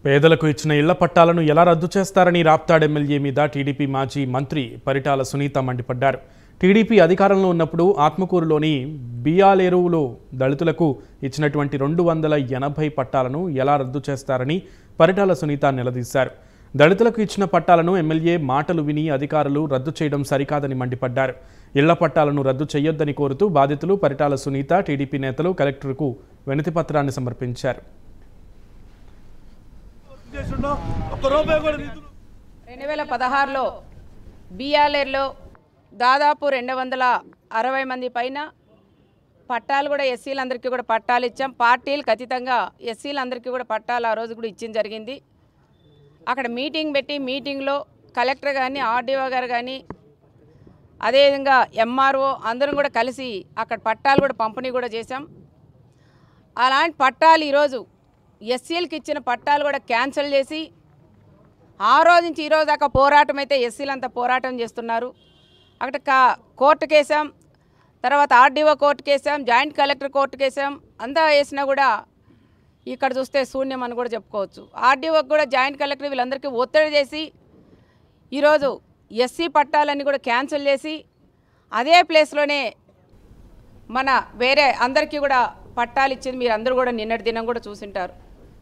పేదలకు ఇచ్చిన ఇళ్ల పట్టాలను ఎలా రద్దు చేస్తారని రాప్తాడ్ ఎమ్మెల్యే మీద టీడీపీ మాజీ మంత్రి పరిటాల సునీత మండిపడ్డారు. టీడీపీ అధికారంలో ఉన్నప్పుడు ఆత్మకూరులోని బియాలేరులో దళితులకు ఇచ్చినటువంటి 280 పట్టాలను ఎలా రద్దు చేస్తారని పరిటాల సునీత నిలదీశారు. దళితులకు ఇచ్చిన పట్టాలను ఎమ్మెల్యే మాటలు విని అధికారులు రద్దు చేయడం సరికాదని మండిపడ్డారు. ఇళ్ల పట్టాలను రద్దు చేయొద్దని కోరుతూ బాధితులు పరిటాల సునీత, టీడీపీ నేతలు కలెక్టర్కు వినతిపత్రాన్ని సమర్పించారు. 2016లో బియాలేరులో దాదాపు 260 మంది పైన పట్టాలు కూడా ఎస్సీలందరికీ కూడా పట్టాలు ఇచ్చాం. పార్టీలకు అతీతంగా ఎస్సీలందరికీ కూడా పట్టాలు ఆ రోజు కూడా ఇచ్చిన జరిగింది. అక్కడ మీటింగ్ పెట్టి మీటింగ్లో కలెక్టర్ కానీ, ఆర్డీఓ గారు కానీ, అదేవిధంగా ఎంఆర్ఓ అందరం కూడా కలిసి అక్కడ పట్టాలు కూడా పంపిణీ కూడా చేశాం. అలాంటి పట్టాలు ఈరోజు ఎస్సీలకు ఇచ్చిన పట్టాలు కూడా క్యాన్సిల్ చేసి ఆ రోజు నుంచి ఈ రోజు దాకా పోరాటం అయితే ఎస్సీలంతా పోరాటం చేస్తున్నారు. అక్కడ కోర్టుకు వేసాం, తర్వాత ఆర్డీఓ కోర్టుకు వేసాం, జాయింట్ కలెక్టర్ కోర్టుకు వేసాం. అంతా వేసినా కూడా ఇక్కడ చూస్తే శూన్యం అని కూడా చెప్పుకోవచ్చు. ఆర్డీఓకి కూడా జాయింట్ కలెక్టర్ వీళ్ళందరికీ ఒత్తిడి చేసి ఈరోజు ఎస్సీ పట్టాలన్నీ కూడా క్యాన్సిల్ చేసి అదే ప్లేస్లోనే మన వేరే అందరికీ కూడా పట్టాలు ఇచ్చింది మీరు అందరూ కూడా నిన్నటి దినం కూడా చూసింటారు.